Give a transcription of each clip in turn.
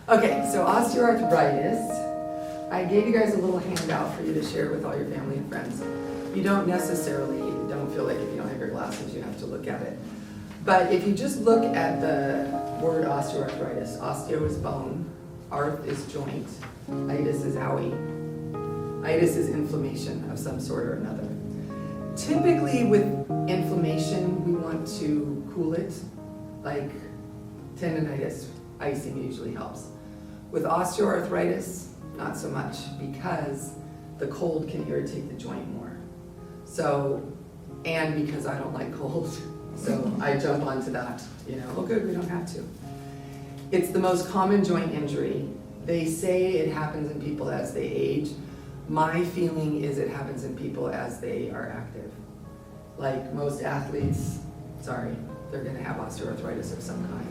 Okay, so osteoarthritis. I gave you guys a little handout for you to share with all your family and friends. You don't feel like if you don't have your glasses, you have to look at it. But if you just look at the word osteoarthritis, osteo is bone, arth is joint, itis is owie. Itis is inflammation of some sort or another. Typically with inflammation, we want to cool it, like tendonitis, icing usually helps. With osteoarthritis, not so much, because the cold can irritate the joint more. So, and because I don't like cold, so I jump onto that, oh good, we don't have to. It's the most common joint injury. They say it happens in people as they age. My feeling is it happens in people as they are active. Like most athletes, they're gonna have osteoarthritis of some kind.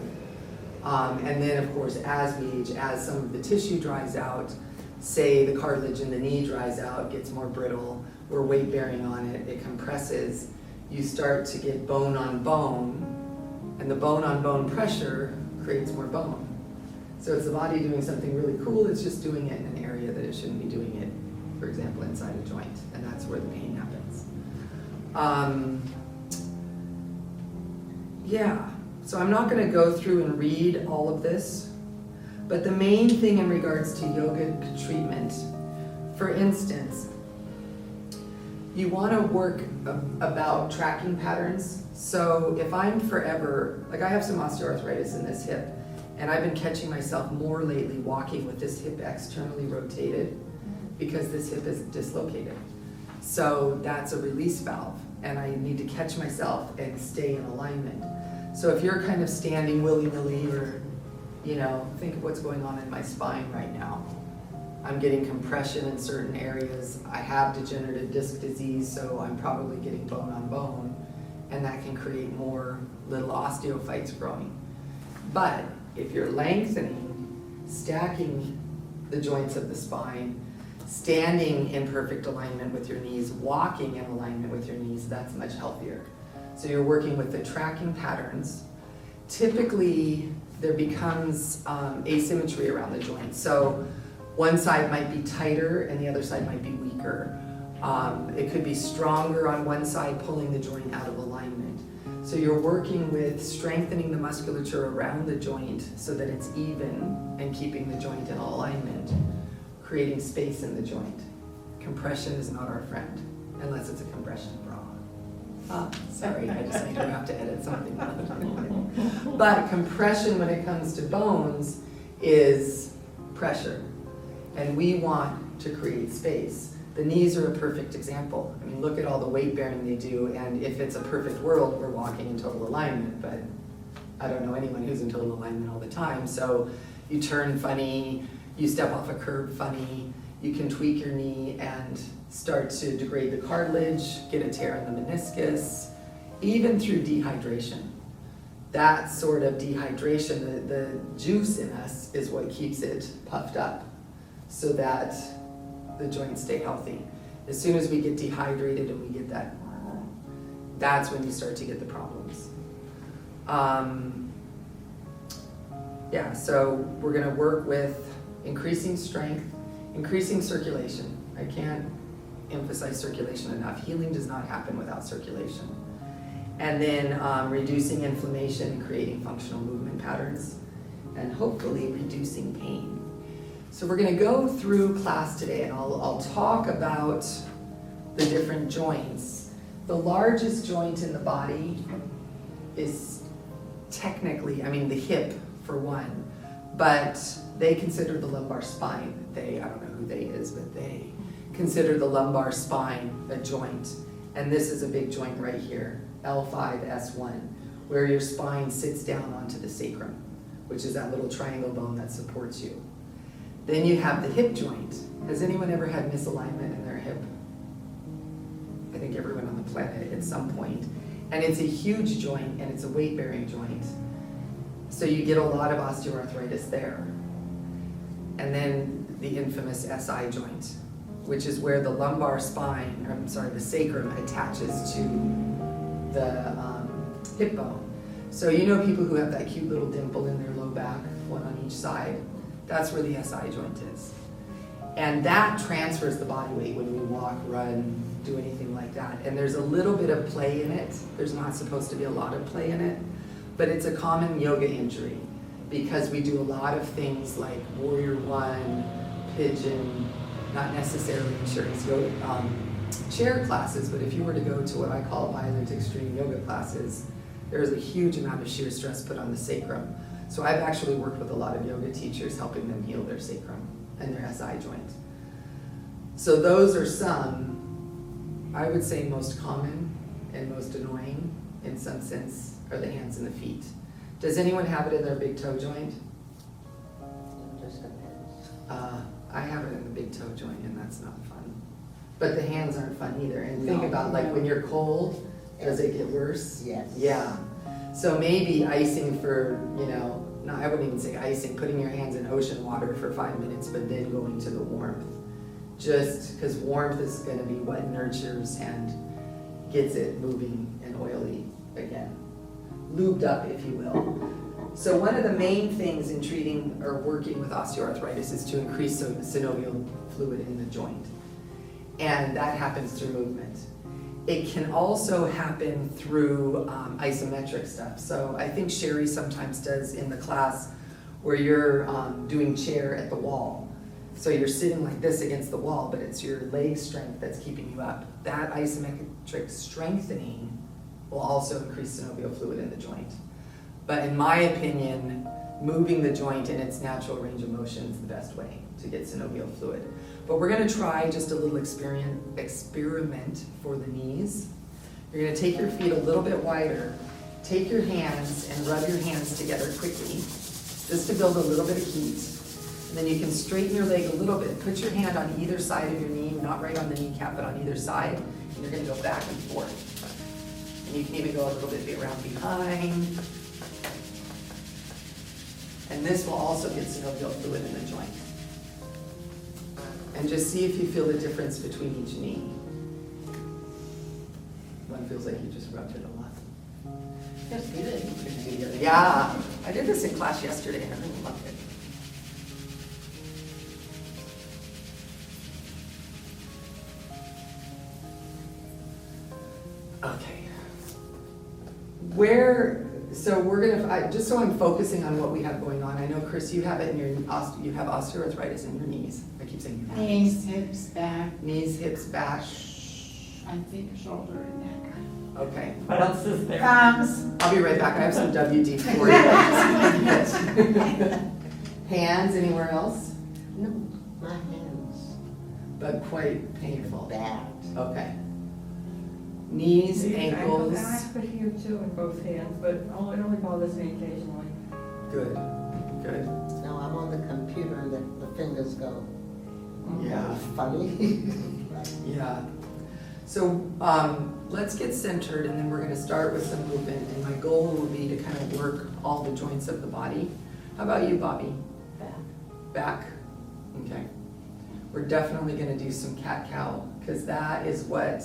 And then of course, as we age, as some of the tissue dries out, say the cartilage in the knee dries out, gets more brittle, we're weight bearing on it, it compresses, you start to get bone on bone, and the bone on bone pressure creates more bone. So it's the body doing something really cool, it's just doing it in an area that it shouldn't be doing it, for example, inside a joint, and that's where the pain happens. So I'm not gonna go through and read all of this, but the main thing in regards to yoga treatment, for instance, you wanna work about tracking patterns. So if I'm forever, like I have some osteoarthritis in this hip, and I've been catching myself more lately walking with this hip externally rotated because this hip is dislocated. So that's a release valve, and I need to catch myself and stay in alignment. So if you're kind of standing willy-nilly or, think of what's going on in my spine right now. I'm getting compression in certain areas. I have degenerative disc disease, so I'm probably getting bone on bone, and that can create more little osteophytes growing. But if you're lengthening, stacking the joints of the spine, standing in perfect alignment with your knees, walking in alignment with your knees, that's much healthier. So you're working with the tracking patterns. Typically, there becomes asymmetry around the joint. So one side might be tighter and the other side might be weaker. It could be stronger on one side, pulling the joint out of alignment. So you're working with strengthening the musculature around the joint so that it's even and keeping the joint in alignment, creating space in the joint. Compression is not our friend, unless it's a compression bra. Sorry, I just need to have to edit something. But compression when it comes to bones is pressure, and we want to create space. The knees are a perfect example. I mean, look at all the weight bearing they do, and if it's a perfect world, we're walking in total alignment, but I don't know anyone who's in total alignment all the time. So you turn funny, you step off a curb funny, you can tweak your knee and start to degrade the cartilage, get a tear in the meniscus, even through dehydration. That sort of dehydration, the juice in us is what keeps it puffed up so that the joints stay healthy. As soon as we get dehydrated and we get that, that's when you start to get the problems. So we're gonna work with increasing strength, increasing circulation. I can't emphasize circulation enough. Healing does not happen without circulation. And then reducing inflammation and creating functional movement patterns, and hopefully reducing pain. So we're gonna go through class today, and I'll talk about the different joints. The largest joint in the body is technically, the hip for one, but they consider the lumbar spine. I don't know who they is, but they consider the lumbar spine a joint. And this is a big joint right here, L5-S1, where your spine sits down onto the sacrum, which is that little triangle bone that supports you. Then you have the hip joint. Has anyone ever had misalignment in their hip? I think everyone on the planet at some point. And it's a huge joint, and it's a weight-bearing joint. So you get a lot of osteoarthritis there. And then the infamous SI joint, which is where the lumbar spine, the sacrum attaches to the hip bone. So you know people who have that cute little dimple in their low back, one on each side. That's where the SI joint is. And that transfers the body weight when we walk, run, do anything like that. And there's a little bit of play in it. There's not supposed to be a lot of play in it, but it's a common yoga injury because we do a lot of things like warrior one, pigeon, not necessarily chair classes, but if you were to go to what I call violent extreme yoga classes, there's a huge amount of shear stress put on the sacrum. So I've actually worked with a lot of yoga teachers helping them heal their sacrum and their SI joint. So those are some, I would say most common and most annoying in some sense are the hands and the feet. Does anyone have it in their big toe joint? Just depends. I have it in the big toe joint and that's not fun. But the hands aren't fun either. And think about like when you're cold, does it get worse? Yes. Yeah. So maybe icing for, no, I wouldn't even say icing, putting your hands in ocean water for 5 minutes, but then going to the warmth. Just because warmth is going to be what nurtures and gets it moving and oily again. Lubed up, if you will. So one of the main things in treating or working with osteoarthritis is to increase synovial fluid in the joint. And that happens through movement. It can also happen through isometric stuff. So I think Sherry sometimes does in the class where you're doing chair at the wall. So you're sitting like this against the wall, but it's your leg strength that's keeping you up. That isometric strengthening will also increase synovial fluid in the joint. But in my opinion, moving the joint in its natural range of motion is the best way to get synovial fluid. But we're gonna try just a little experiment for the knees. You're gonna take your feet a little bit wider, take your hands and rub your hands together quickly, just to build a little bit of heat. And then you can straighten your leg a little bit. Put your hand on either side of your knee, not right on the kneecap, but on either side. And you're gonna go back and forth. And you can even go a little bit around behind. And this will also get synovial fluid in the joint. And just see if you feel the difference between each knee. One feels like you just rubbed it a lot. That's good. Yeah, I did this in class yesterday and I really loved it. Okay. So we're gonna, just so I'm focusing on what we have going on, I know Chris, you have it in you have osteoarthritis in your knees. I keep saying you have. Knees, hips, back. Knees, hips, back. I think shoulder and neck. Okay. What else is there? Thumbs. I'll be right back. I have some WD for you. Hands, anywhere else? No, my hands. But quite painful. Bad. Okay. Knees, ankles. I have it here too in both hands, but it only bothers me occasionally. Good, good. No, I'm on the computer and the fingers go. Yeah. Funny. Yeah. So let's get centered and then we're going to start with some movement. And my goal will be to kind of work all the joints of the body. How about you, Bobby? Back. Back? Okay. We're definitely going to do some cat-cow because that is what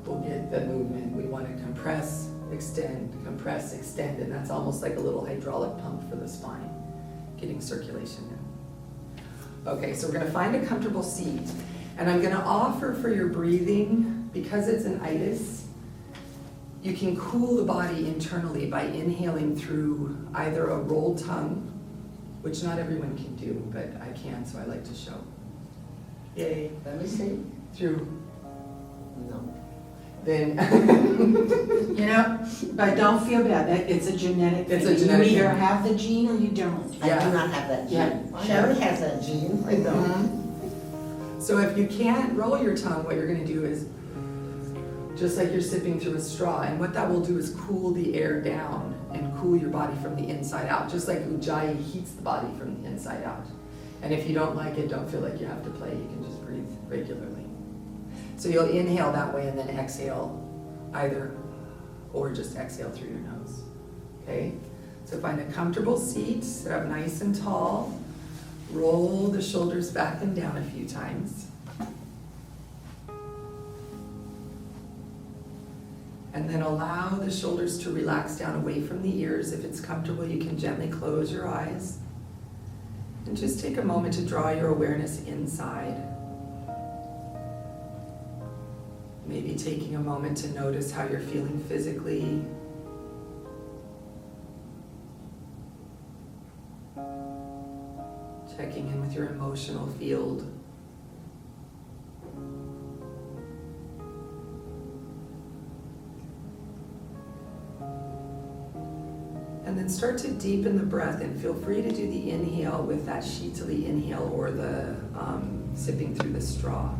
will get the movement. We want to compress, extend, and that's almost like a little hydraulic pump for the spine, getting circulation in. Okay, so we're going to find a comfortable seat. And I'm going to offer for your breathing, because it's an itis, you can cool the body internally by inhaling through either a rolled tongue, which not everyone can do, but I can, so I like to show. Yay. Let me see. Through. No. Then. But don't feel bad. It's a genetic thing. It's a genetic You either thing. have the gene or you don't. I Yeah. do not have that gene. Yeah. Sherry has that gene. I don't. Mhm. So if you can't roll your tongue, what you're going to do is just like you're sipping through a straw, and what that will do is cool the air down and cool your body from the inside out, just like Ujjayi heats the body from the inside out. And if you don't like it, don't feel like you have to play, you can just breathe regularly. So you'll inhale that way and then exhale either, or just exhale through your nose, okay? So find a comfortable seat, sit up nice and tall, roll the shoulders back and down a few times. And then allow the shoulders to relax down away from the ears. If it's comfortable, you can gently close your eyes. And just take a moment to draw your awareness inside. Maybe taking a moment to notice how you're feeling physically. Checking in with your emotional field. And then start to deepen the breath, and feel free to do the inhale with that Shitali inhale or the sipping through the straw.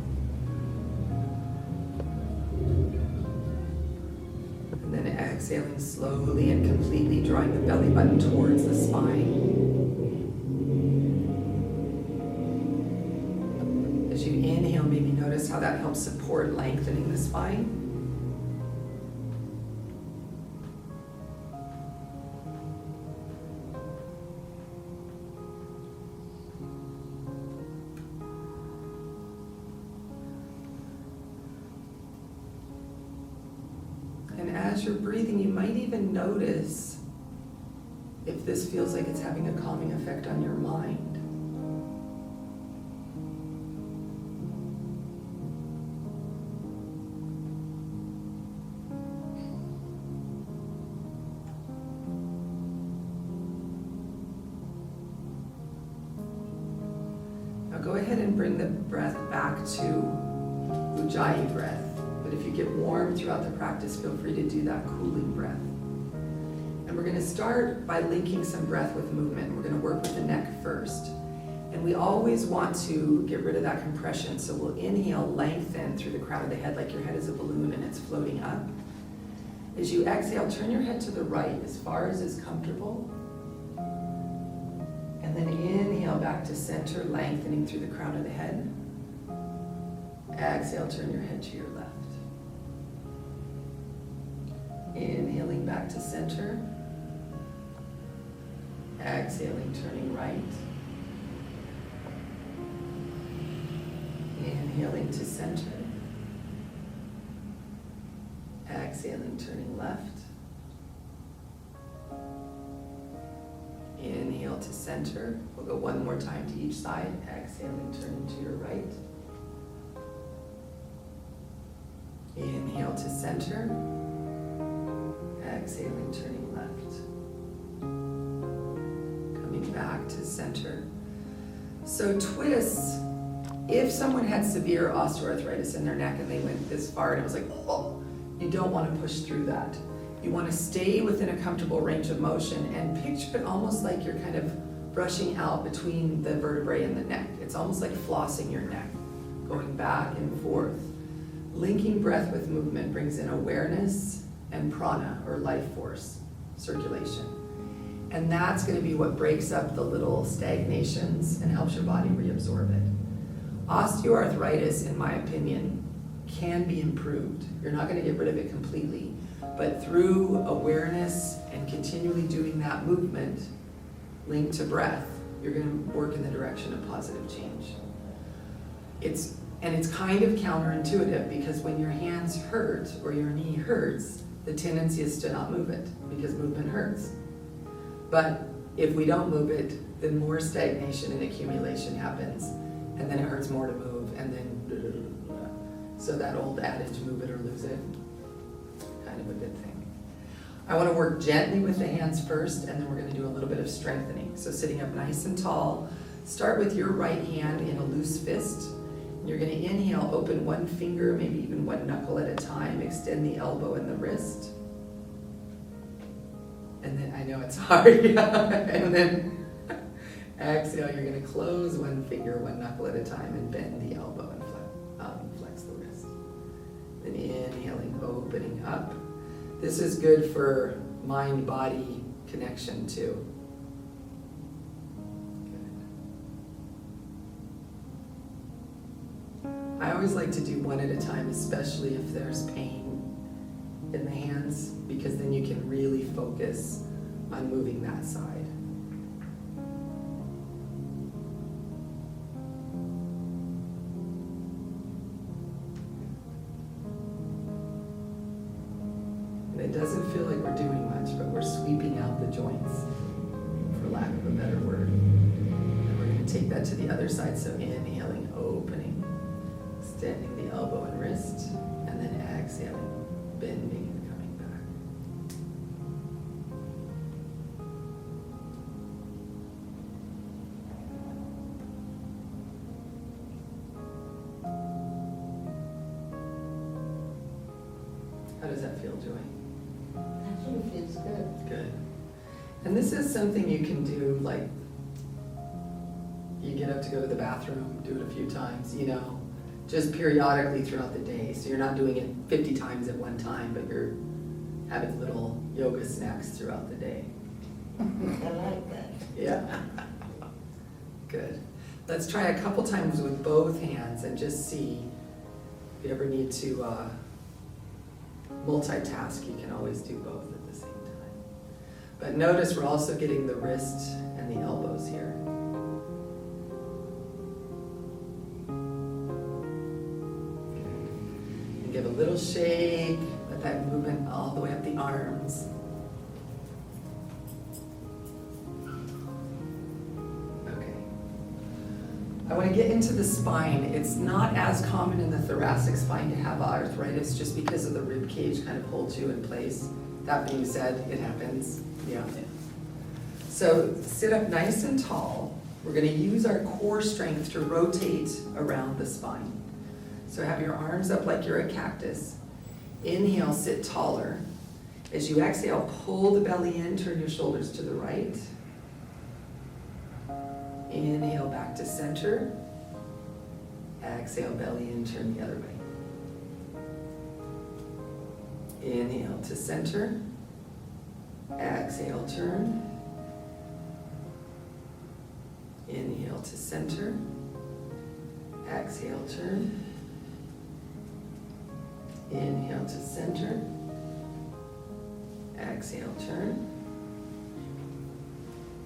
And then exhaling slowly and completely, drawing the belly button towards the spine. As you inhale, maybe notice how that helps support lengthening the spine. And as you're breathing, you might even notice if this feels like it's having a calming effect on your mind. Now go ahead and bring the breath back to Ujjayi breath. But if you get warm throughout the practice, feel free to do that cooling breath. And we're going to start by linking some breath with movement. We're going to work with the neck first. And we always want to get rid of that compression. So we'll inhale, lengthen through the crown of the head like your head is a balloon and it's floating up. As you exhale, turn your head to the right as far as is comfortable. And then inhale back to center, lengthening through the crown of the head. Exhale, turn your head to your left. Inhaling back to center. Exhaling, turning right. Inhaling to center. Exhaling, turning left. Inhale to center. We'll go one more time to each side. Exhaling, turning to your right. Inhale to center. Exhaling, turning left. Coming back to center. So twists, if someone had severe osteoarthritis in their neck and they went this far and it was like, oh, you don't want to push through that. You want to stay within a comfortable range of motion and picture it almost like you're kind of brushing out between the vertebrae and the neck. It's almost like flossing your neck, going back and forth. Linking breath with movement brings in awareness and prana, or life force, circulation. And that's going to be what breaks up the little stagnations and helps your body reabsorb it. Osteoarthritis, in my opinion, can be improved. You're not going to get rid of it completely, but through awareness and continually doing that movement linked to breath, you're going to work in the direction of positive change. It's kind of counterintuitive, because when your hands hurt or your knee hurts, the tendency is to not move it because movement hurts. But if we don't move it, then more stagnation and accumulation happens, and then it hurts more to move, and then so that old adage, move it or lose it, kind of a good thing. I want to work gently with the hands first, and then we're going to do a little bit of strengthening. So sitting up nice and tall, start with your right hand in a loose fist. You're going to inhale, open one finger, maybe even one knuckle at a time, extend the elbow and the wrist. And then, I know it's hard, and then exhale, you're going to close one finger, one knuckle at a time, and bend the elbow and flex the wrist. Then inhaling, opening up. This is good for mind-body connection too. I always like to do one at a time, especially if there's pain in the hands, because then you can really focus on moving that side. And it doesn't feel like we're doing much, but we're sweeping out the joints, for lack of a better word. And we're going to take that to the other side, so inhaling, opening, extending the elbow and wrist, and then exhaling, bending and coming back. How does that feel, Joy? Actually feels good. Good. And this is something you can do, like, you get up to go to the bathroom, do it a few times, you know, just periodically throughout the day. So you're not doing it 50 times at one time, but you're having little yoga snacks throughout the day. I like that. Yeah. Good. Let's try a couple times with both hands and just see if you ever need to multitask. You can always do both at the same time. But notice we're also getting the wrist and the elbows here. And give a little shake, let that movement all the way up the arms. Okay. I want to get into the spine. It's not as common in the thoracic spine to have arthritis just because of the rib cage kind of holds you in place. That being said, it happens. Yeah. So sit up nice and tall. We're going to use our core strength to rotate around the spine. So have your arms up like you're a cactus. Inhale, sit taller. As you exhale, pull the belly in, turn your shoulders to the right. Inhale back to center. Exhale, belly in, turn the other way. Inhale to center. Exhale, turn. Inhale to center. Exhale, turn. Inhale to center. Exhale, turn.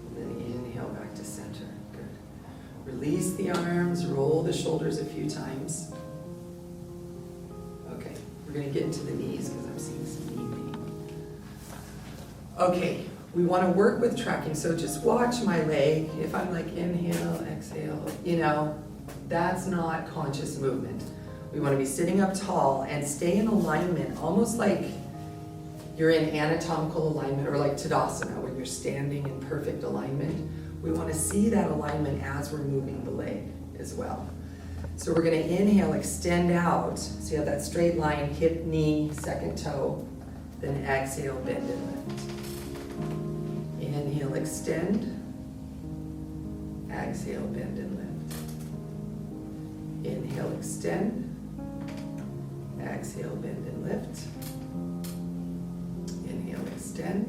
And then inhale back to center. Good. Release the arms, roll the shoulders a few times. Okay, we're going to get into the knees because I'm seeing some knee pain. Okay, we want to work with tracking, so just watch my leg. If I'm like inhale, exhale, you know, that's not conscious movement. We want to be sitting up tall and stay in alignment, almost like you're in anatomical alignment, or like Tadasana, when you're standing in perfect alignment. We want to see that alignment as we're moving the leg as well. So we're going to inhale, extend out. So you have that straight line, hip, knee, second toe. Then exhale, bend and lift. Inhale, extend. Exhale, bend and lift. Inhale, extend. Exhale, bend and lift. Inhale, extend.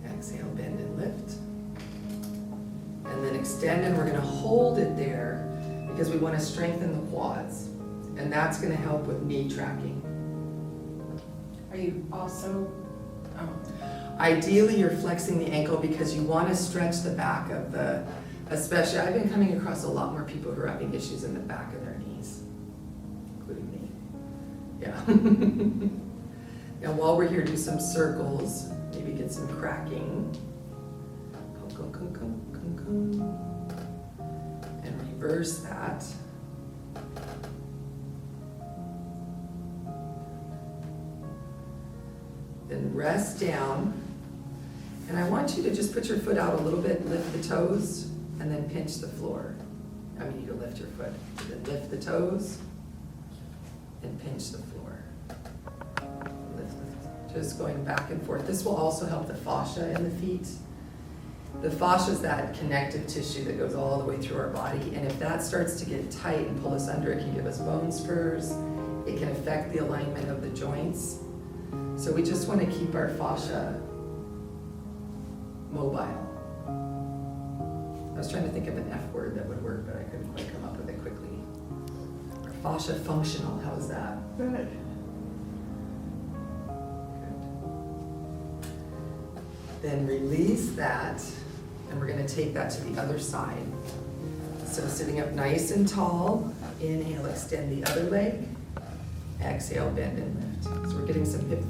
Exhale, bend and lift. And then extend, and we're going to hold it there because we want to strengthen the quads. And that's going to help with knee tracking. Are you also, Ideally, you're flexing the ankle because you want to stretch the back of the, especially, I've been coming across a lot more people who are having issues in the back of their knees, including me. Yeah. Now while we're here, do some circles, maybe get some cracking. And reverse that. Then rest down. And I want you to just put your foot out a little bit, lift the toes, and then pinch the floor. I mean, you can lift your foot. Then lift the toes and pinch the floor. Lift. Just going back and forth. This will also help the fascia in the feet. The fascia is that connective tissue that goes all the way through our body, and if that starts to get tight and pull us under, it can give us bone spurs. It can affect the alignment of the joints. So we just want to keep our fascia mobile. I was trying to think of an F word that would work, but I couldn't quite come up with it quickly. Our fascia functional, how's that? Good. Then release that, and we're going to take that to the other side. So sitting up nice and tall, inhale, extend the other leg, exhale, bend and lift. So we're getting some hip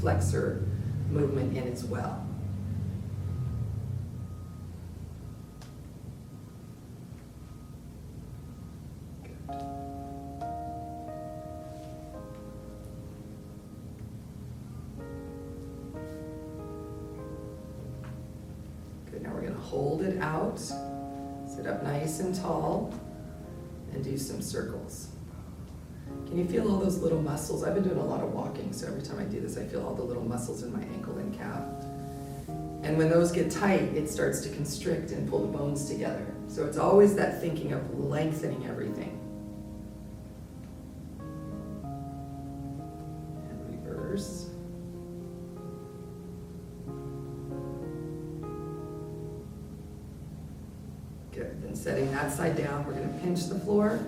flexor movement in as well. hold it out, sit up nice and tall, and do some circles. Can you feel all those little muscles? I've been doing a lot of walking, so every time I do this, I feel all the little muscles in my ankle and calf. And when those get tight, it starts to constrict and pull the bones together. So it's always that thinking of lengthening everything. And reverse. Good. Then setting that side down, we're going to pinch the floor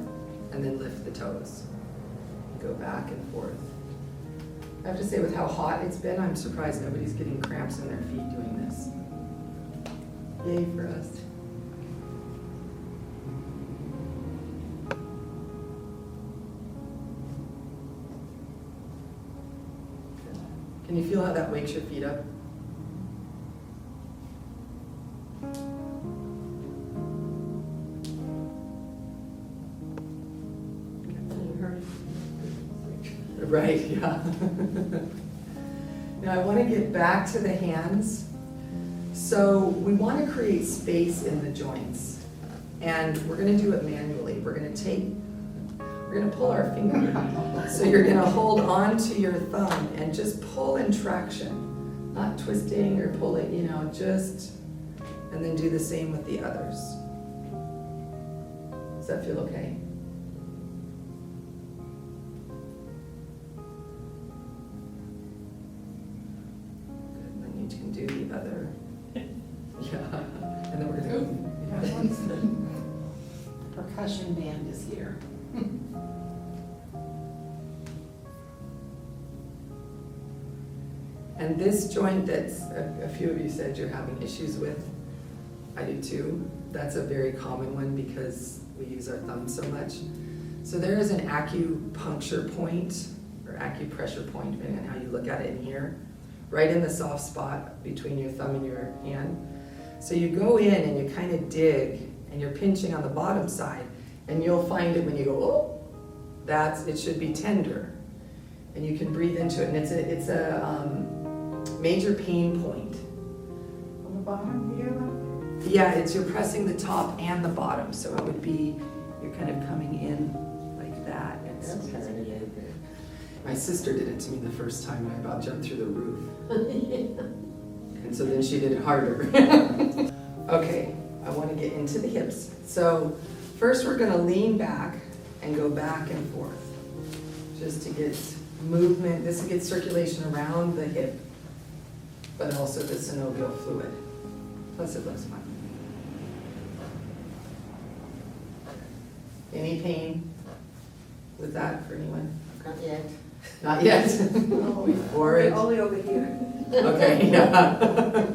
and then lift the toes. Go back and forth. I have to say, with how hot it's been, I'm surprised nobody's getting cramps in their feet doing this. Yay for us. Can you feel how that wakes your feet up? Right, yeah. Now I want to get back to the hands. So we want to create space in the joints. And we're going to do it manually. We're going to pull our finger. So you're going to hold on to your thumb and just pull in traction. Not twisting or pulling, just, and then do the same with the others. Does that feel okay? Do the other. Yeah. And then we're going to Percussion band is here. And this joint that's a few of you said you're having issues with, I do too. That's a very common one because we use our thumb so much. So there is an acupuncture point or acupressure point, depending on how you look at it in here. Right in the soft spot between your thumb and your hand. So you go in and you kind of dig and you're pinching on the bottom side and you'll find it when you go, oh, it should be tender. And you can breathe into it and it's a major pain point. On the bottom here? Yeah, you're pressing the top and the bottom. So it would be, you're kind of coming in like that. And my sister did it to me the first time and I about jumped through the roof. And so then she did it harder. Okay, I want to get into the hips. So first we're going to lean back and go back and forth. Just to get movement, this will get circulation around the hip, but also the synovial fluid. Plus it looks fun. Any pain with that for anyone? Not yet. Not yet. Or it. Only over here. Okay, yeah.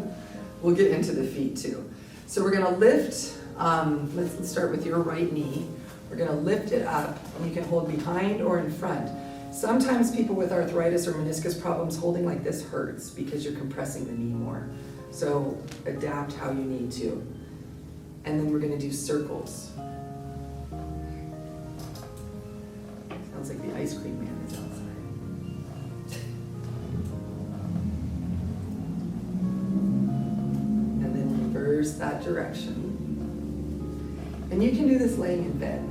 We'll get into the feet too. So we're gonna lift, let's start with your right knee. We're gonna lift it up, and you can hold behind or in front. Sometimes people with arthritis or meniscus problems holding like this hurts because you're compressing the knee more. So adapt how you need to. And then we're gonna do circles. Sounds like the ice cream man is outside. And then reverse that direction. And you can do this laying in bed.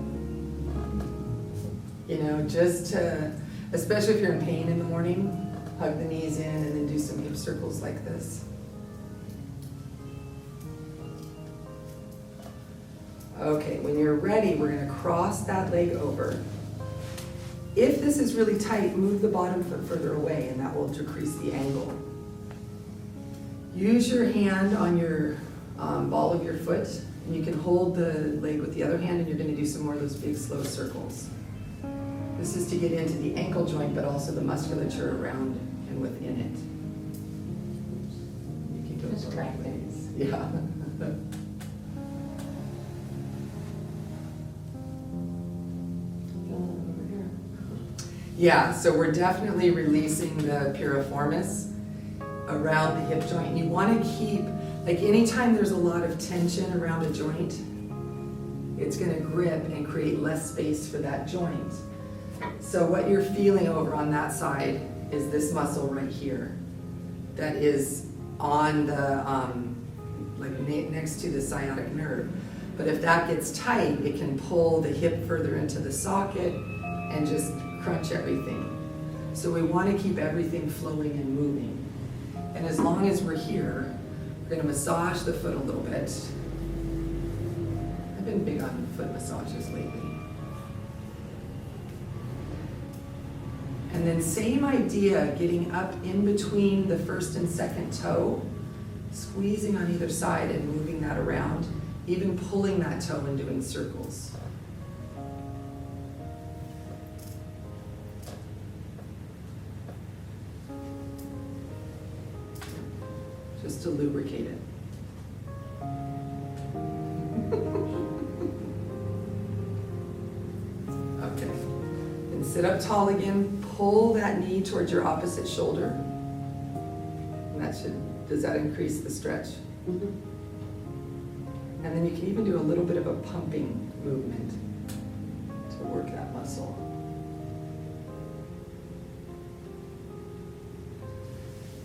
Just to, especially if you're in pain in the morning, hug the knees in and then do some hip circles like this. Okay, when you're ready, we're going to cross that leg over. If this is really tight, move the bottom foot further away and that will decrease the angle. Use your hand on your ball of your foot and you can hold the leg with the other hand and you're going to do some more of those big slow circles. This is to get into the ankle joint but also the musculature around and within it. You can go both ways. Yeah. Yeah, so we're definitely releasing the piriformis around the hip joint. You want to keep, like anytime there's a lot of tension around a joint, it's going to grip and create less space for that joint. So what you're feeling over on that side is this muscle right here that is on the like next to the sciatic nerve. But if that gets tight, it can pull the hip further into the socket and just crunch everything. So we want to keep everything flowing and moving. And as long as we're here, we're going to massage the foot a little bit. I've been big on foot massages lately. And then same idea, getting up in between the first and second toe, squeezing on either side and moving that around, even pulling that toe and doing circles. Just to lubricate it. Okay. And sit up tall again. Pull that knee towards your opposite shoulder. And that does that increase the stretch? Mm-hmm. And then you can even do a little bit of a pumping movement to work that muscle.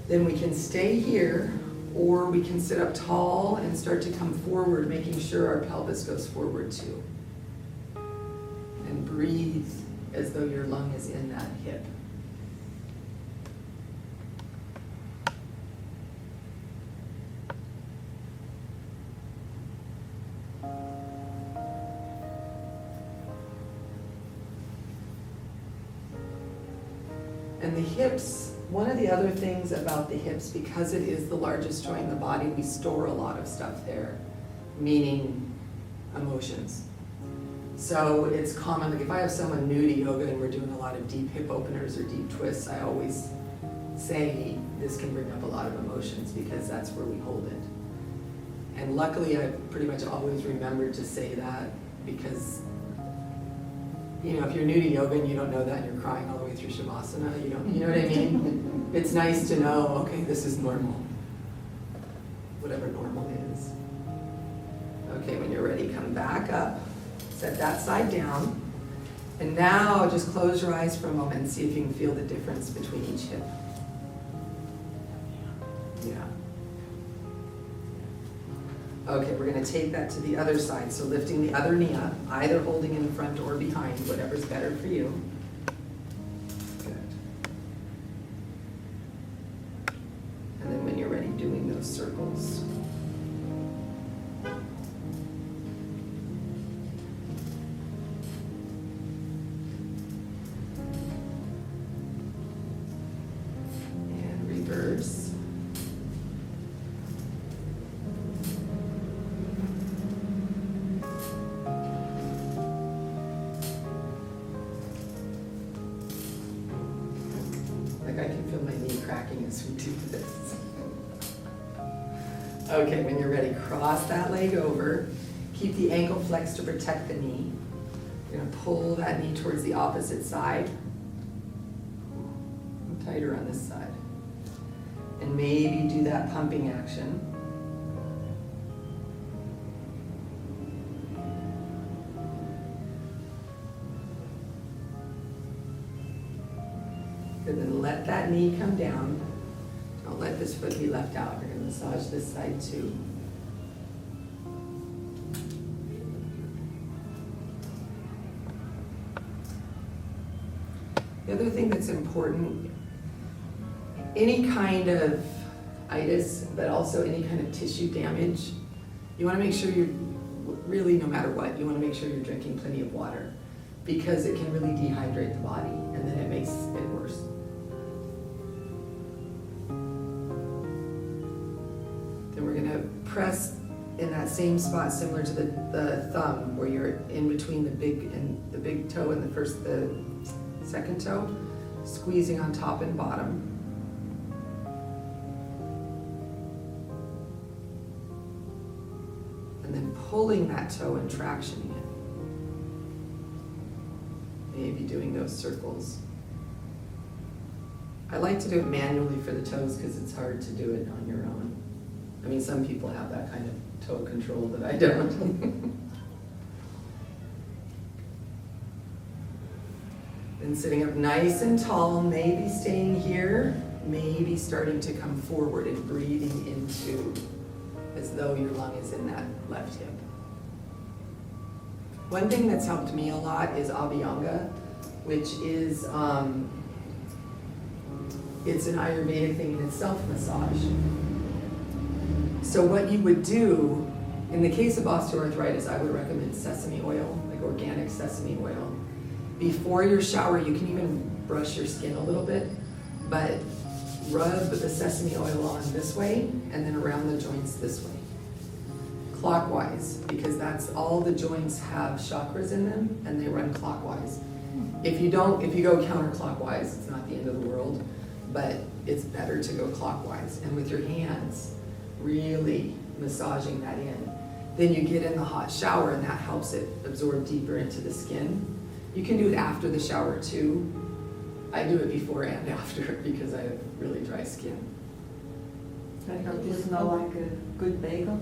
Then we can stay here, or we can sit up tall and start to come forward, making sure our pelvis goes forward too. And breathe as though your lung is in that hip. And the hips, one of the other things about the hips, because it is the largest joint in the body, we store a lot of stuff there, meaning emotions. So it's common, like if I have someone new to yoga and we're doing a lot of deep hip openers or deep twists, I always say this can bring up a lot of emotions because that's where we hold it. And luckily I've pretty much always remembered to say that because, you know, if you're new to yoga and you don't know that and you're crying all the way through Shavasana, you know what I mean? It's nice to know, okay, this is normal. Whatever normal is. Okay, when you're ready, come back up. Set that side down. And now just close your eyes for a moment and see if you can feel the difference between each hip. Yeah. Okay, we're going to take that to the other side. So lifting the other knee up, either holding in front or behind, whatever's better for you. Good. And then when you're ready, doing those circles. And reverse. I can feel my knee cracking as we do this. Okay, when you're ready, cross that leg over. Keep the ankle flexed to protect the knee. You're going to pull that knee towards the opposite side. And tighter on this side. And maybe do that pumping action. And then let that knee come down. Don't let this foot be left out. You're going to massage this side too. The other thing that's important, any kind of itis, but also any kind of tissue damage, you want to make sure you're, really no matter what, you want to make sure you're drinking plenty of water because it can really dehydrate the body and then it makes it worse. Then we're going to press in that same spot similar to the thumb where you're in between the big toe and the second toe, squeezing on top and bottom. And then pulling that toe and tractioning it. Maybe doing those circles. I like to do it manually for the toes because it's hard to do it on your own. I mean, some people have that kind of toe control that I don't. Then sitting up nice and tall, maybe staying here, maybe starting to come forward and breathing into as though your lung is in that left hip. One thing that's helped me a lot is Viniyoga, which is, it's an Ayurvedic thing in itself, massage. So what you would do, in the case of osteoarthritis, I would recommend sesame oil, like organic sesame oil. Before your shower, you can even brush your skin a little bit, but rub the sesame oil on this way and then around the joints this way. Clockwise, because that's all the joints have chakras in them and they run clockwise. If you go counterclockwise, it's not the end of the world, but it's better to go clockwise. And with your hands, really massaging that in. Then you get in the hot shower and that helps it absorb deeper into the skin. You can do it after the shower too. I do it before and after because I have really dry skin. I don't you smell like a good bagel?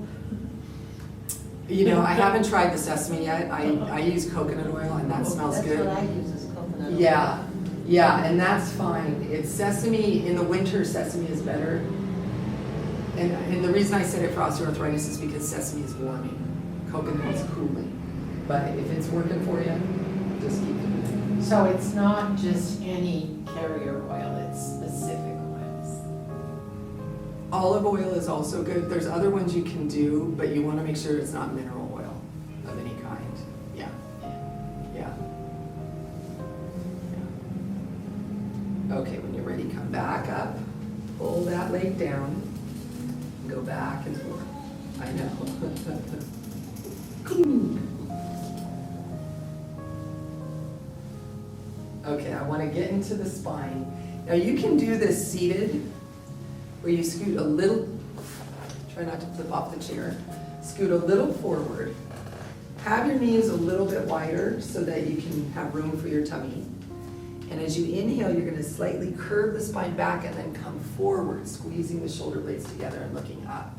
You know, I haven't tried the sesame yet. I use coconut oil and that smells good. That's what I use is coconut oil. Yeah, and that's fine. It's sesame, in the winter sesame is better. And the reason I said it for osteoarthritis is because sesame is warming, coconut is cooling. But if it's working for you, just keep doing it. So it's not just any carrier oil, it's specific oils. Olive oil is also good. There's other ones you can do, but you want to make sure it's not mineral oil of any kind. Yeah. Okay, when you're ready, come back up, pull that leg down, go back and forth. I know. Okay, I want to get into the spine. Now you can do this seated, where you scoot a little, try not to flip off the chair, scoot a little forward, have your knees a little bit wider so that you can have room for your tummy. And as you inhale, you're going to slightly curve the spine back and then come forward, squeezing the shoulder blades together and looking up.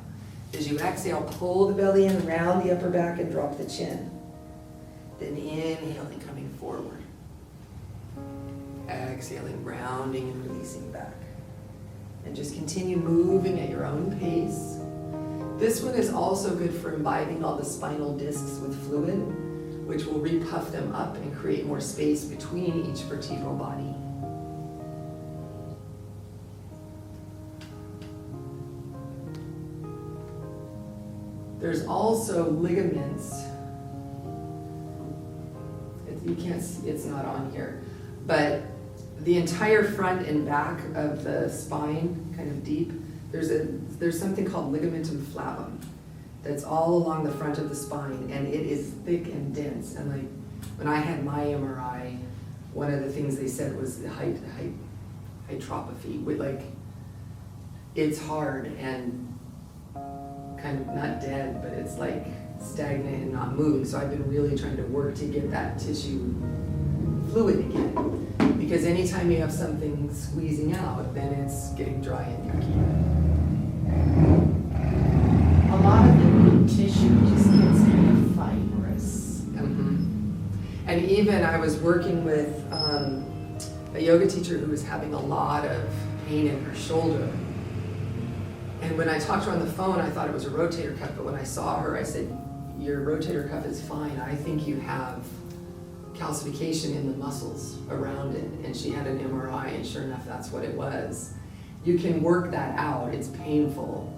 As you exhale, pull the belly in, round the upper back and drop the chin. Then inhaling, coming forward. Exhaling, rounding and releasing back. And just continue moving at your own pace. This one is also good for imbibing all the spinal discs with fluid, which will repuff them up and create more space between each vertebral body. There's also ligaments. You can't see, it's not on here, but the entire front and back of the spine, kind of deep, there's something called ligamentum flavum that's all along the front of the spine, and it is thick and dense. And like when I had my MRI, one of the things they said was the hypertrophy. With like, it's hard and kind of not dead, but it's like stagnant and not moving. So I've been really trying to work to get that tissue fluid again. Because anytime you have something squeezing out, then it's getting dry and yucky. A lot of the tissue just gets kind of fibrous. And even I was working with a yoga teacher who was having a lot of pain in her shoulder. And when I talked to her on the phone, I thought it was a rotator cuff, but when I saw her, I said, your rotator cuff is fine. I think you have calcification in the muscles around it. And she had an MRI, and sure enough, that's what it was. You can work that out. It's painful.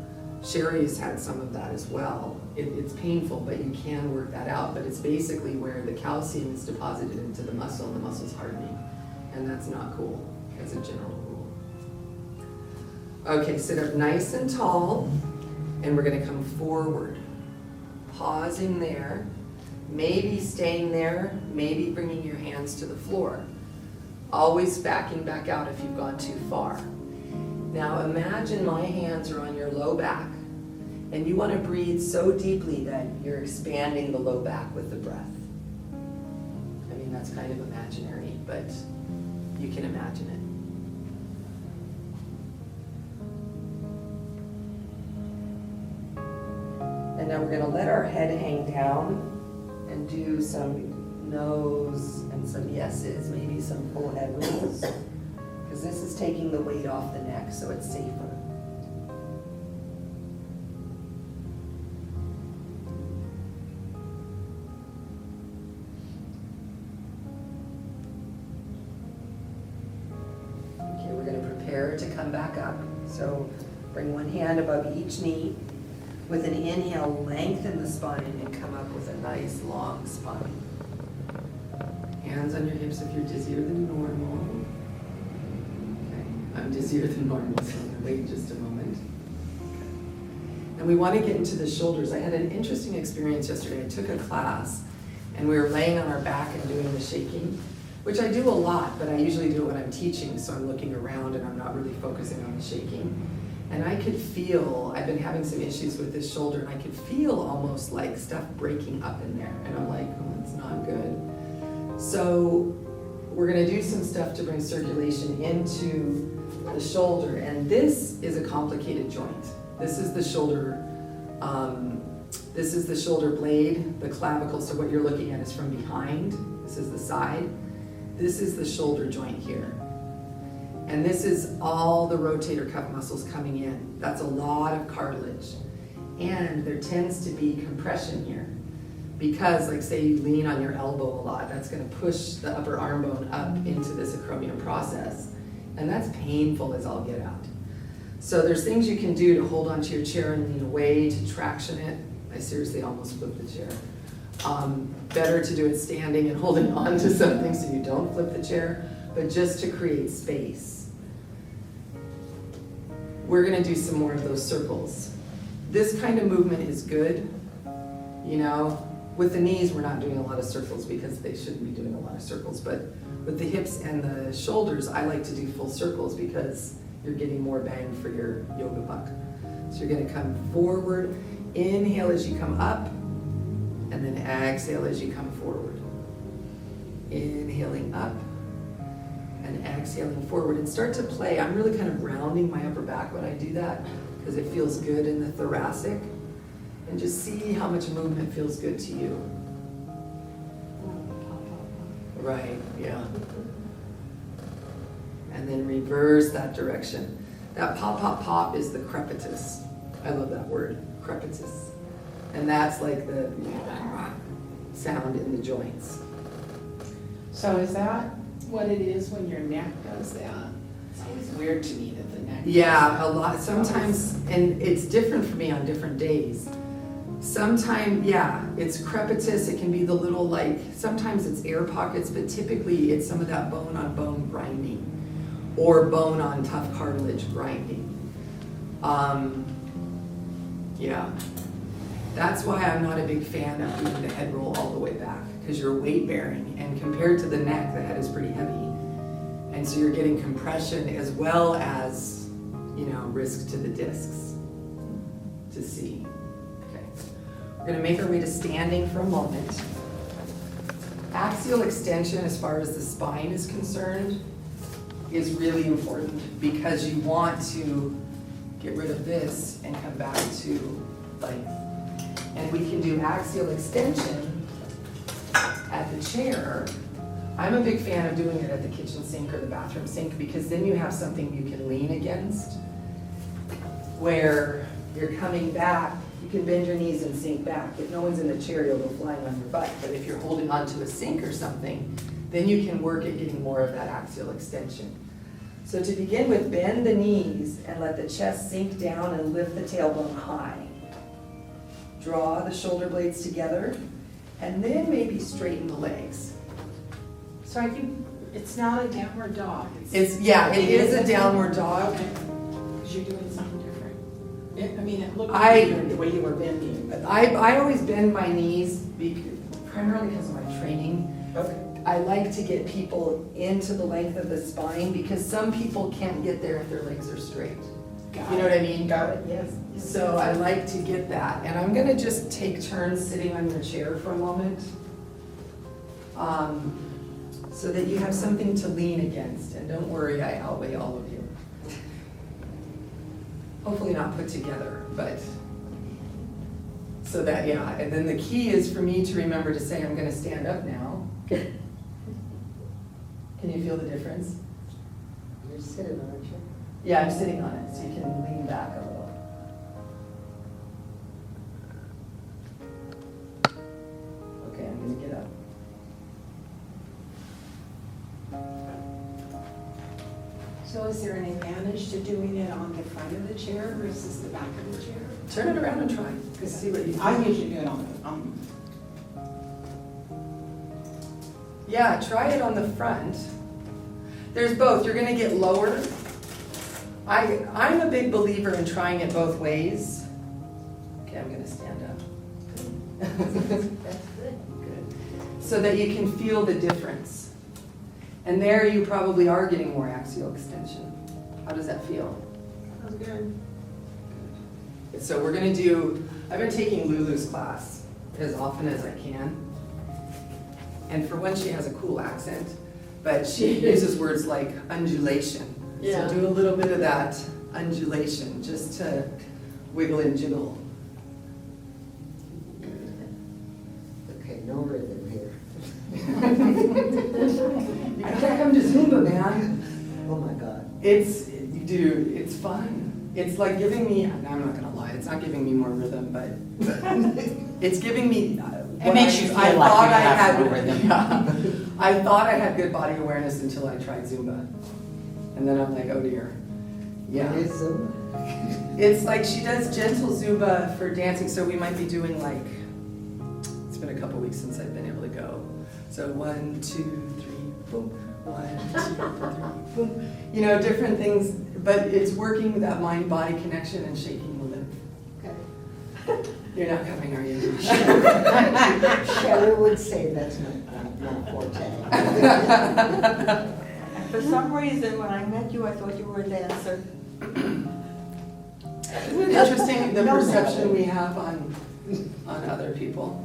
Sherry's had some of that as well. It's painful, but you can work that out. But it's basically where the calcium is deposited into the muscle and the muscle's hardening. And that's not cool as a general rule. Okay, sit up nice and tall, and we're gonna come forward. Pausing there, maybe staying there, maybe bringing your hands to the floor. Always backing back out if you've gone too far. Now imagine my hands are on your low back, and you want to breathe so deeply that you're expanding the low back with the breath. I mean, that's kind of imaginary, but you can imagine it. And now we're going to let our head hang down and do some no's and some yeses, maybe some full head rolls. Because this is taking the weight off the neck, so it's safer. start to come back up. So bring one hand above each knee. With an inhale, lengthen the spine and come up with a nice long spine. Hands on your hips if you're dizzier than normal. Okay, I'm dizzier than normal, so I'm gonna wait just a moment. Okay. And we want to get into the shoulders. I had an interesting experience yesterday. I took a class and we were laying on our back and doing the shaking, which I do a lot, but I usually do it when I'm teaching, so I'm looking around and I'm not really focusing on the shaking. And I could feel, I've been having some issues with this shoulder, and I could feel almost like stuff breaking up in there. And I'm like, oh, it's not good. So we're gonna do some stuff to bring circulation into the shoulder. And this is a complicated joint. This is the shoulder, blade, the clavicle. So what you're looking at is from behind. This is the side. This is the shoulder joint here. And this is all the rotator cuff muscles coming in. That's a lot of cartilage. And there tends to be compression here. Because, like, say you lean on your elbow a lot, that's gonna push the upper arm bone up into this acromion process. And that's painful as all get out. So there's things you can do to hold onto your chair and lean away, to traction it. I seriously almost flipped the chair. Better to do it standing and holding on to something so you don't flip the chair, but just to create space. We're gonna do some more of those circles. This kind of movement is good, you know. With the knees, we're not doing a lot of circles because they shouldn't be doing a lot of circles, but with the hips and the shoulders, I like to do full circles because you're getting more bang for your yoga buck. So you're gonna come forward, inhale as you come up, and then exhale as you come forward. Inhaling up, and exhaling forward, and start to play. I'm really kind of rounding my upper back when I do that because it feels good in the thoracic. And just see how much movement feels good to you. Right, yeah. And then reverse that direction. That pop, pop, pop is the crepitus. I love that word, crepitus. And that's like the sound in the joints. So is that what it is when your neck does that? It's always weird to me that the neck. Yeah, a lot. Sometimes, and it's different for me on different days. Sometimes, yeah, it's crepitus. It can be the little, like, sometimes it's air pockets, but typically it's some of that bone on bone grinding or bone on tough cartilage grinding. Yeah. That's why I'm not a big fan of doing the head roll all the way back, because you're weight bearing, and compared to the neck, the head is pretty heavy. And so you're getting compression as well as, you know, risk to the discs to see. Okay. We're gonna make our way to standing for a moment. Axial extension, as far as the spine is concerned, is really important because you want to get rid of this and come back to length. And we can do axial extension at the chair. I'm a big fan of doing it at the kitchen sink or the bathroom sink because then you have something you can lean against where you're coming back. You can bend your knees and sink back. If no one's in the chair, you'll go flying on your butt. But if you're holding onto a sink or something, then you can work at getting more of that axial extension. So to begin with, bend the knees and let the chest sink down and lift the tailbone high. Draw the shoulder blades together, and then maybe straighten the legs. So it's not a downward dog. It is a downward dog. Because you're doing something different. I mean, it looked I- weird the way you were bending. I always bend my knees primarily because of my training. Okay. I like to get people into the length of the spine because some people can't get there if their legs are straight. You know what I mean? Got it, yes. So I like to get that. And I'm gonna just take turns sitting on your chair for a moment. So that you have something to lean against. And don't worry, I outweigh all of you. Hopefully not put together, but so that, yeah. And then the key is for me to remember to say, I'm gonna stand up now. Can you feel the difference? You're sitting on it. Yeah, I'm sitting on it, so you can lean back a little. Okay, I'm gonna get up. So is there an advantage to doing it on the front of the chair versus the back of the chair? Turn it around and try, see what you think. I usually do it on Yeah, try it on the front. There's both. You're gonna get lower. I'm a big believer in trying it both ways. Okay, I'm gonna stand up. That's good. Good. So that you can feel the difference. And there you probably are getting more axial extension. How does that feel? Sounds good. So we're gonna do, I've been taking Lulu's class as often as I can. And for one, she has a cool accent, but she uses words like undulation. Yeah. So do a little bit of that undulation just to wiggle and jiggle. Okay, no rhythm here. You gotta come to Zumba, man. Oh my God. Dude, it's fun. It's like giving me, I'm not gonna lie, it's not giving me more rhythm, but it's giving me. It makes you feel like you have more rhythm. Yeah. I thought I had good body awareness until I tried Zumba. And then I'm like, oh dear. Yeah. What is Zumba? It's like she does gentle Zumba for dancing, so we might be doing like, it's been a couple weeks since I've been able to go. So 1, 2, 3, boom. 1, 2, 3, boom. You know, different things, but it's working with that mind-body connection and shaking the lymph. Okay. You're not coming, are you? Sherry would say that's not forte. For some reason, when I met you, I thought you were a dancer. Isn't it interesting the perception we have on other people?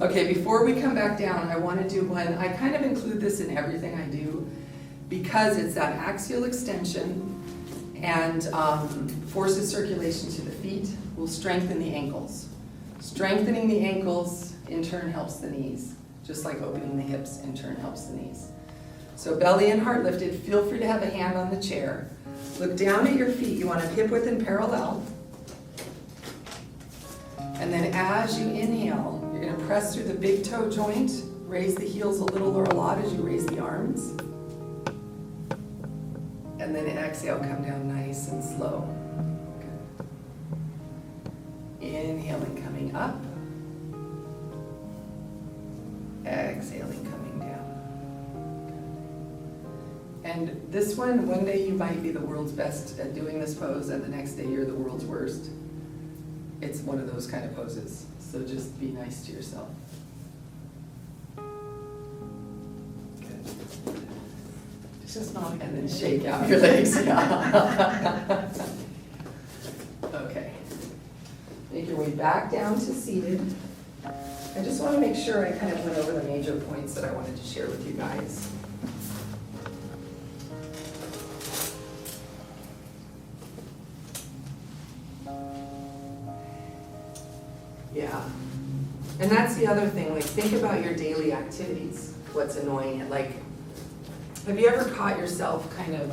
Okay, before we come back down, I want to do one. I kind of include this in everything I do because it's that axial extension and forces circulation to the feet, will strengthen the ankles. Strengthening the ankles in turn helps the knees, just like opening the hips in turn helps the knees. So belly and heart lifted. Feel free to have a hand on the chair. Look down at your feet. You want to hip width and parallel. And then as you inhale, you're going to press through the big toe joint, raise the heels a little or a lot as you raise the arms. And then exhale, come down nice and slow. Good. Inhaling, coming up. Exhaling, coming down. And this one day you might be the world's best at doing this pose, and the next day you're the world's worst. It's one of those kind of poses, so just be nice to yourself. Good. Just not, and then shake out your legs. Yeah. Okay. Make your way back down to seated. I just want to make sure I kind of went over the major points that I wanted to share with you guys. Yeah. And that's the other thing, like think about your daily activities, what's annoying it. Like, have you ever caught yourself kind of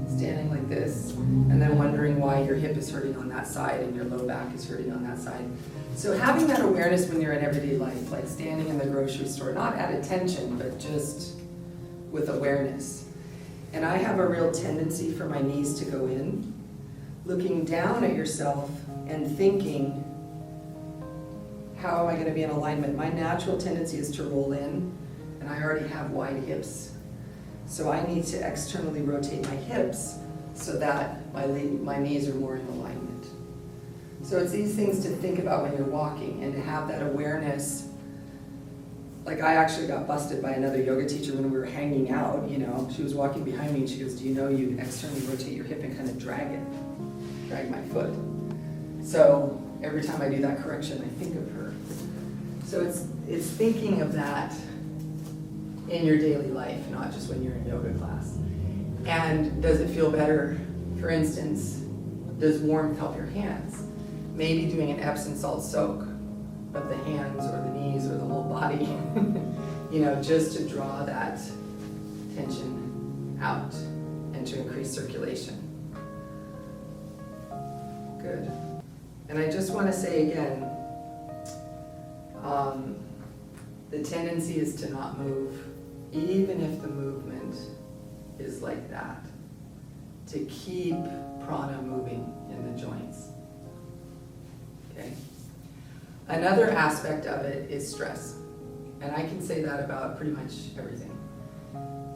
standing like this and then wondering why your hip is hurting on that side and your low back is hurting on that side? So having that awareness when you're in everyday life, like standing in the grocery store, not at attention, but just with awareness. And I have a real tendency for my knees to go in, looking down at yourself and thinking, how am I going to be in alignment? My natural tendency is to roll in, and I already have wide hips. So I need to externally rotate my hips so that my knees are more in alignment. So it's these things to think about when you're walking and to have that awareness. Like I actually got busted by another yoga teacher when we were hanging out, you know. She was walking behind me and she goes, do you know you externally rotate your hip and kind of drag my foot. So every time I do that correction, I think of her. So it's thinking of that in your daily life, not just when you're in yoga class. And does it feel better? For instance, does warmth help your hands? Maybe doing an Epsom salt soak of the hands or the knees or the whole body, you know, just to draw that tension out and to increase circulation. Good. And I just want to say again, the tendency is to not move, even if the movement is like that, to keep prana moving in the joints. Okay? Another aspect of it is stress. And I can say that about pretty much everything.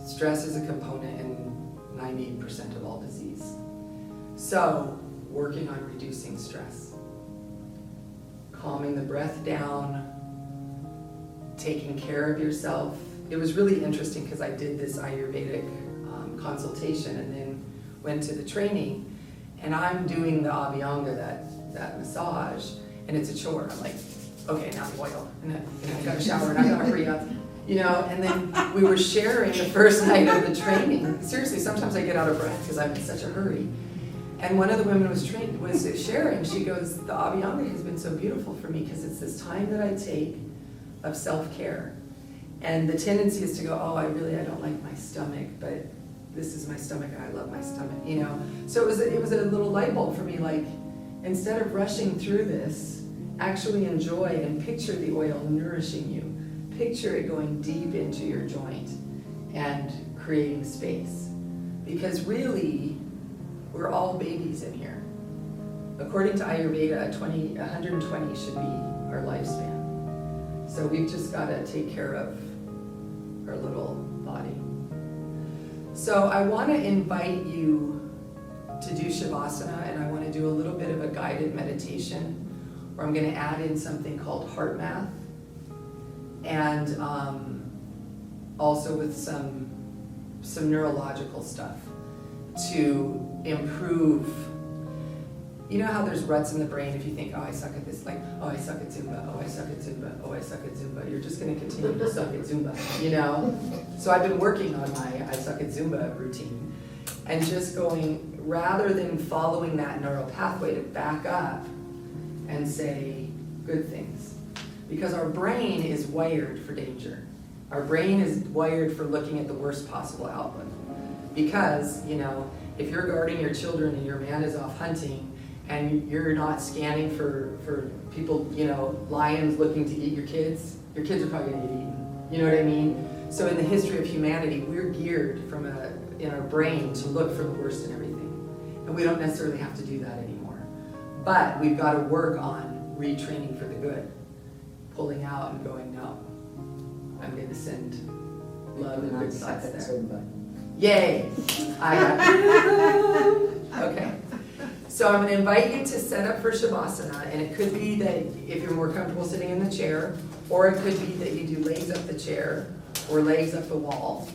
Stress is a component in 90% of all disease. So, working on reducing stress. Calming the breath down, taking care of yourself. It was really interesting because I did this Ayurvedic consultation and then went to the training, and I'm doing the Abhyanga, that massage, and it's a chore. I'm like, okay, now the oil, and I got to shower, and I got to hurry up, you know. And then we were sharing the first night of the training. Seriously, sometimes I get out of breath because I'm in such a hurry. And one of the women was sharing. She goes, the Abhyanga has been so beautiful for me because it's this time that I take of self-care. And the tendency is to go, oh, I don't like my stomach, but this is my stomach and I love my stomach, you know. So it was a little light bulb for me, like, instead of rushing through this, actually enjoy and picture the oil nourishing you. Picture it going deep into your joint and creating space. Because really, we're all babies in here. According to Ayurveda, 120 should be our lifespan. So we've just got to take care of our little body. So I want to invite you to do Shavasana, and I want to do a little bit of a guided meditation where I'm going to add in something called heart math, and also with some neurological stuff to improve. You know how there's ruts in the brain if you think, oh, I suck at this, like, oh, I suck at Zumba, oh, I suck at Zumba, oh, I suck at Zumba. You're just going to continue to suck at Zumba, you know? So I've been working on my I suck at Zumba routine and just going, rather than following that neural pathway, to back up and say good things. Because our brain is wired for danger. Our brain is wired for looking at the worst possible output. Because, you know, if you're guarding your children and your man is off hunting, and you're not scanning for people, you know, lions looking to eat your kids are probably gonna get eaten. You know what I mean? So in the history of humanity, we're geared in our brain to look for the worst in everything. And we don't necessarily have to do that anymore. But we've got to work on retraining for the good. Pulling out and going, no, I'm going to send love and good thoughts there. Yay! Okay. So I'm going to invite you to set up for Shavasana, and it could be that if you're more comfortable sitting in the chair, or it could be that you do legs up the chair, or legs up the wall,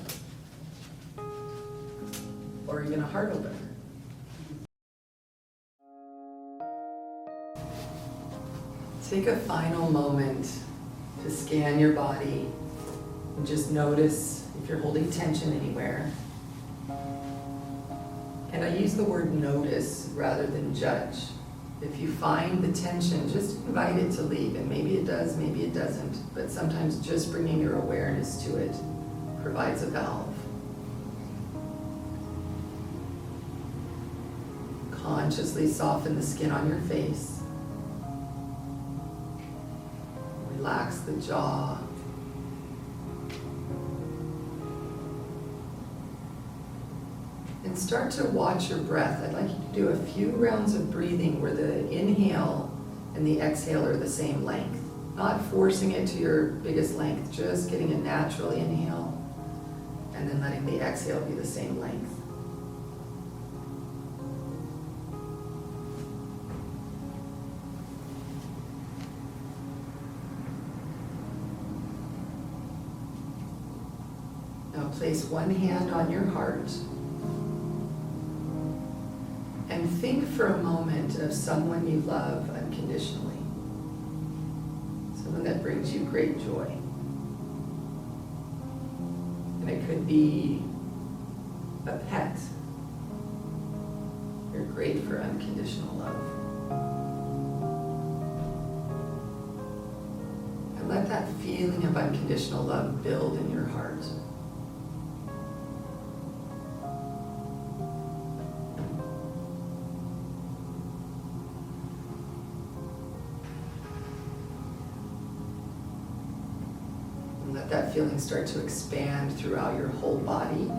or even a heart opener. Take a final moment to scan your body and just notice if you're holding tension anywhere. And I use the word notice rather than judge. If you find the tension, just invite it to leave. And maybe it does, maybe it doesn't. But sometimes just bringing your awareness to it provides a valve. Consciously soften the skin on your face. Relax the jaw. And start to watch your breath. I'd like you to do a few rounds of breathing where the inhale and the exhale are the same length. Not forcing it to your biggest length, just getting a natural inhale and then letting the exhale be the same length. Now place one hand on your heart. And think for a moment of someone you love unconditionally. Someone that brings you great joy. And it could be a pet. You're great for unconditional love. And let that feeling of unconditional love build in your heart. Let that feeling start to expand throughout your whole body.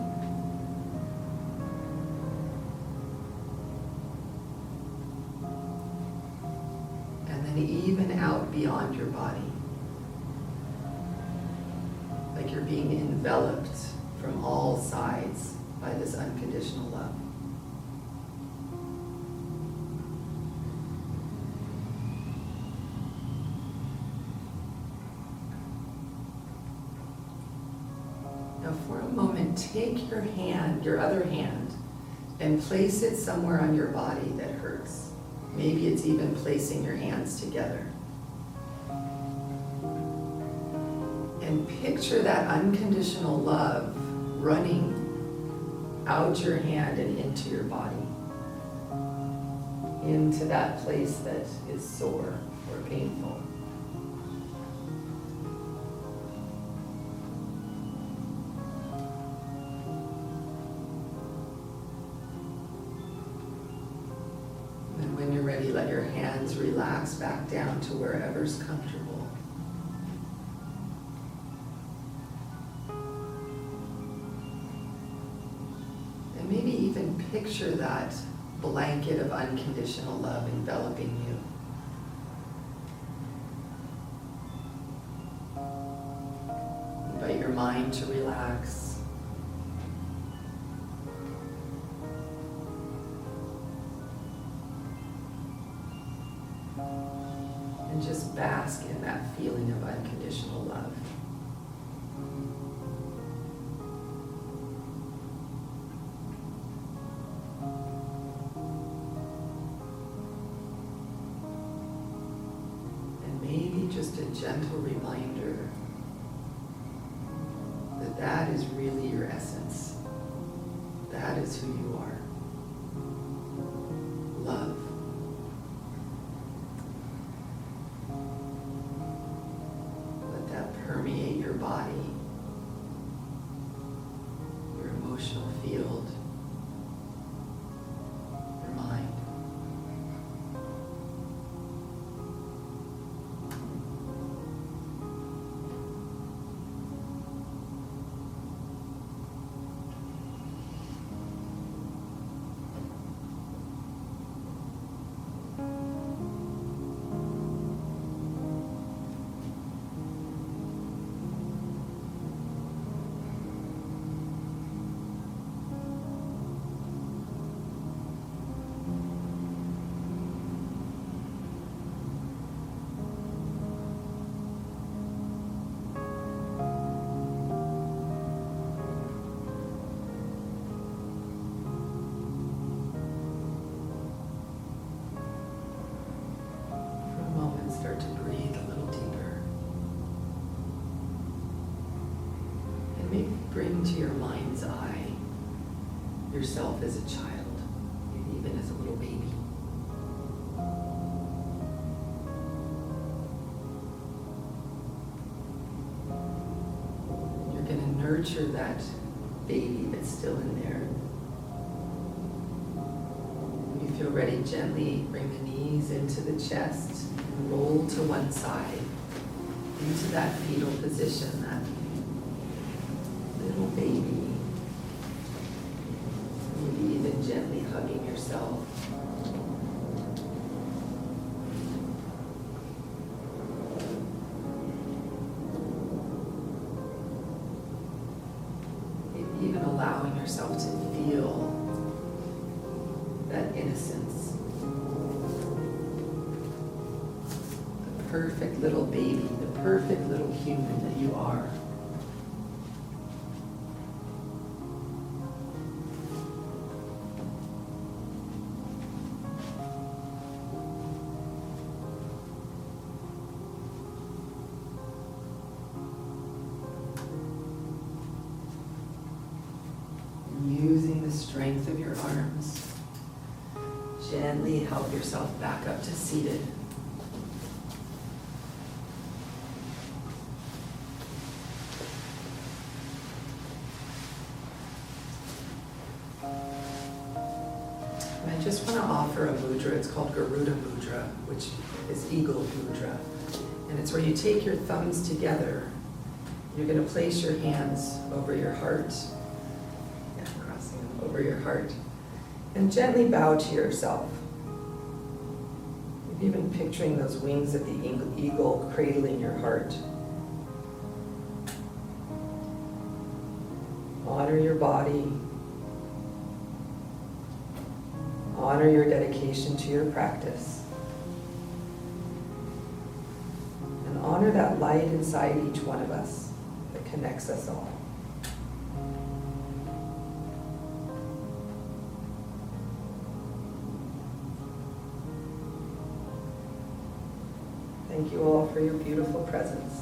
beyond your body. Like you're being enveloped from all sides by this unconditional love. Now for a moment, take your hand, your other hand, and place it somewhere on your body that hurts. Maybe it's even placing your hands together. And picture that unconditional love running out your hand and into your body, into that place that is sore or painful. And when you're ready, let your hands relax back down to wherever's comfortable. Maybe even picture that blanket of unconditional love enveloping you. Invite your mind to relax. And just bask in that feeling of unconditional love. Just a gentle reminder that that is really your essence. That is who you are. Love. Let that permeate your body, your emotional field, your mind. Start to breathe a little deeper. And maybe bring to your mind's eye yourself as a child, maybe even as a little baby. You're going to nurture that baby that's still in there. When you feel ready, gently bring the knees into the chest. Roll to one side, into that fetal position, that little baby. Maybe even gently hugging yourself. Maybe even allowing yourself to feel that innocence. Perfect little baby, the perfect little human that you are. Using the strength of your arms, gently help yourself back up to seated. I just want to offer a mudra. It's called Garuda Mudra, which is Eagle Mudra. And it's where you take your thumbs together. You're going to place your hands over your heart. Yeah, crossing them over your heart. And gently bow to yourself. Even picturing those wings of the eagle cradling your heart. Honor your body. Honor your dedication to your practice. And honor that light inside each one of us that connects us all. Thank you all for your beautiful presence.